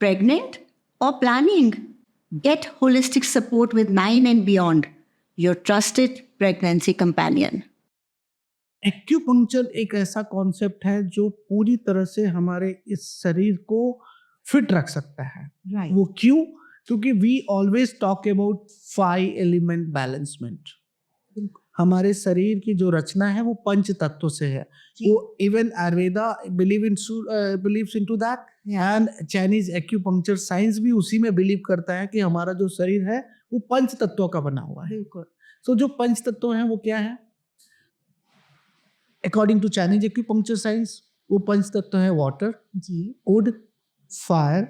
Pregnant or planning? Get holistic support with 9 and Beyond, your trusted pregnancy companion. Acupuncture एक ऐसा concept है जो पूरी तरह से हमारे इस शरीर को फिट रख सकता है। Right. वो क्यों? क्योंकि we always talk about 5 element balancement. हमारे शरीर की जो रचना है वो पंच तत्वों से है। वो even Ayurveda believes into that, and Chinese acupuncture science भी उसी में बिलीव करता है कि हमारा जो शरीर है वो पंच तत्वों का बना हुआ है। सो जो पंच तत्व हैं वो क्या है? According to Chinese acupuncture science वो पंच तत्व है water, wood, fire,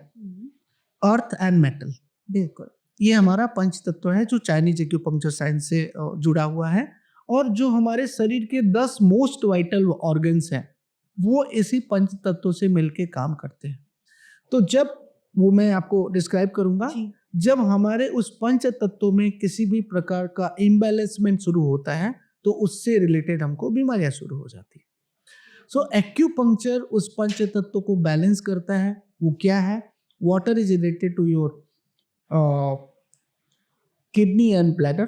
earth and metal. बिल्कुल, ये हमारा पंच तत्व है जो चाइनीज एक्यूपंक्चर साइंस से जुड़ा हुआ है। और जो हमारे शरीर के 10 मोस्ट वाइटल ऑर्गन्स हैं वो इसी पंच तत्वों से मिलके काम करते हैं। तो जब वो मैं आपको डिस्क्राइब करूंगा, जब हमारे उस पंच तत्वों में किसी भी प्रकार का इम्बैलेंसमेंट शुरू होता है तो उससे रिलेटेड हमको बीमारियां शुरू हो जाती है। सो एक्यूपंक्चर उस पंच तत्व को बैलेंस करता है। वो क्या है? Water is related to your kidney and bladder,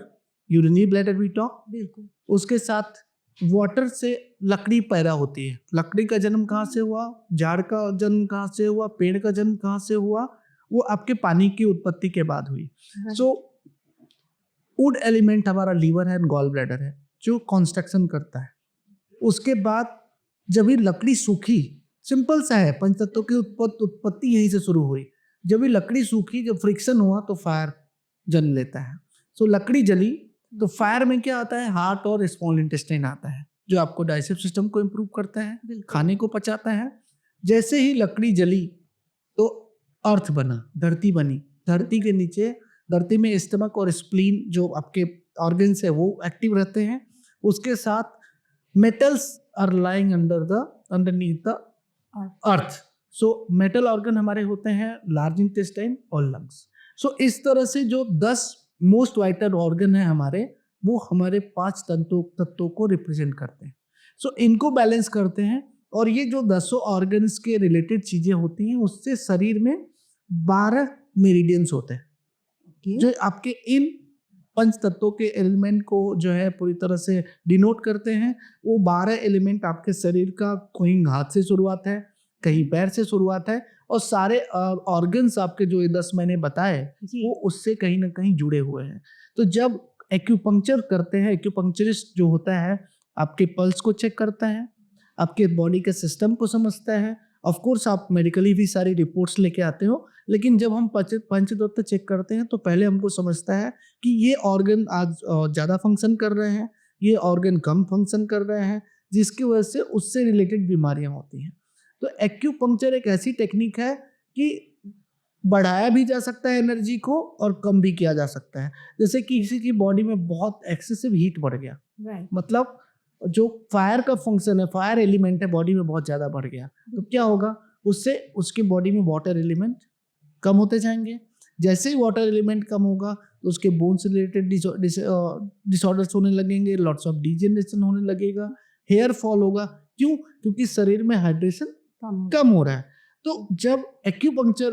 urinary bladder we talk. बिल्कुल। उसके साथ वाटर से लकड़ी पैदा होती है। लकड़ी का जन्म कहाँ से हुआ? झाड़ का जन्म कहाँ से हुआ? पेड़ का जन्म कहाँ से हुआ? वो आपके पानी की उत्पत्ति के बाद हुई। सो वुड एलिमेंट हमारा लीवर है, गॉल ब्लैडर है जो कंस्ट्रक्शन करता है। उसके बाद जब ये लकड़ी सूखी, सिंपल सा है, पंचतत्वों की उत्पत्ति यहीं से शुरू हुई। जब ये लकड़ी सूखी, जब फ्रिक्शन हुआ तो फायर जन्म लेता है। सो लकड़ी जली तो फायर में क्या आता है? हार्ट और स्मॉल इंटेस्टाइन आता है जो आपको डाइजेस्टिव सिस्टम को इम्प्रूव करता है, खाने को पचाता है। जैसे ही लकड़ी जली तो अर्थ बना, धरती बनी। धरती के नीचे, धरती में स्टमक और स्प्लीन जो आपके ऑर्गन्स है वो एक्टिव रहते हैं। उसके साथ metals are lying underneath the earth. So metal organ हमारे होते हैं लार्ज इंटेस्टाइन और लंग्स। सो इस तरह से जो 10 मोस्ट वाइटल ऑर्गन है हमारे, वो हमारे 5 तत्वों को रिप्रेजेंट करते हैं। सो इनको बैलेंस करते हैं। और ये जो 10 ऑर्गन्स के रिलेटेड चीजें होती हैं उससे शरीर में 12 मेरिडियंस होते हैं जो आपके इन पंच तत्वों के एलिमेंट को जो है पूरी तरह से डिनोट करते हैं। वो 12 एलिमेंट आपके शरीर का कहीं हाथ से शुरुआत है, कहीं पैर से शुरुआत है, और सारे ऑर्गन्स आपके जो ये 10 मैंने बताए वो उससे कहीं ना कहीं जुड़े हुए हैं। तो जब एक्यूपंक्चर करते हैं, एक्यूपंक्चरिस्ट जो होता है आपके पल्स को चेक करता है, आपके बॉडी के सिस्टम को समझता है। ऑफ कोर्स आप मेडिकली भी सारी रिपोर्ट्स लेके आते हो, लेकिन जब हम पंचतत्व चेक करते हैं तो पहले हमको समझता है कि ये ऑर्गन आज ज़्यादा फंक्शन कर रहे हैं, ये ऑर्गन कम फंक्शन कर रहे हैं, जिसकी वजह से उससे रिलेटेड बीमारियां होती हैं। तो एक्यूपंक्चर एक ऐसी टेक्निक है कि बढ़ाया भी जा सकता है एनर्जी को और कम भी किया जा सकता है। जैसे कि किसी की बॉडी में बहुत एक्सेसिव हीट बढ़ गया, मतलब जो फायर का फंक्शन है, फायर एलिमेंट है बॉडी में बहुत ज़्यादा बढ़ गया, तो क्या होगा? उससे उसकी बॉडी में वाटर एलिमेंट कम होते जाएंगे। जैसे ही वाटर एलिमेंट कम होगा तो उसके बोन से रिलेटेड डिसऑर्डर्स होने लगेंगे, लॉट्स ऑफ डिजेनरेशन होने लगेगा, हेयर फॉल होगा। क्यों? क्योंकि शरीर में हाइड्रेशन कम हो रहा है। तो जब एक्यूपंक्चर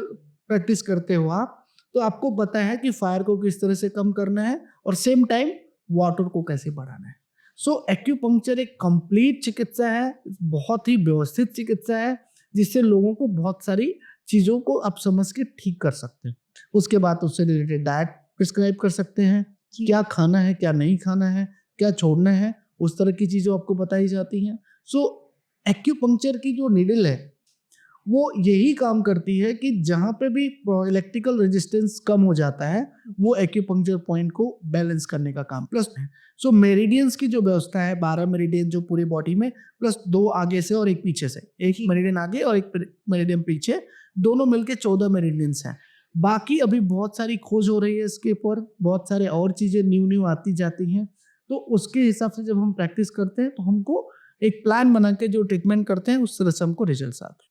प्रैक्टिस करते हो आप, तो आपको पता है कि फायर को किस तरह से कम करना है और सेम टाइम वाटर को कैसे बढ़ाना है। सो एक्यूपंक्चर एक कंप्लीट चिकित्सा है, बहुत ही व्यवस्थित चिकित्सा है, जिससे लोगों को बहुत सारी चीज़ों को आप समझ के ठीक कर सकते हैं। उसके बाद उससे रिलेटेड डाइट प्रिस्क्राइब कर सकते हैं, क्या खाना है, क्या नहीं खाना है, क्या छोड़ना है, उस तरह की चीज़ें आपको बताई जाती हैं। सो एक्यूपंक्चर की जो नीडल है वो यही काम करती है कि जहाँ पे भी इलेक्ट्रिकल रेजिस्टेंस कम हो जाता है वो एक्यूपंक्चर पॉइंट को बैलेंस करने का काम प्लस है। सो मेरिडियंस की जो व्यवस्था है, 12 मेरिडियन जो पूरी बॉडी में, प्लस 2 आगे से और एक पीछे से, एक मेरिडियन आगे और एक मेरिडियन पीछे, दोनों मिलके 14 मेरिडियंस हैं। बाकी अभी बहुत सारी खोज हो रही है इसके ऊपर, बहुत सारे और चीज़ें न्यू आती जाती हैं। तो उसके हिसाब से जब हम प्रैक्टिस करते हैं तो हमको एक प्लान बना के जो ट्रीटमेंट करते हैं उस तरह से हमको रिजल्ट आते हैं।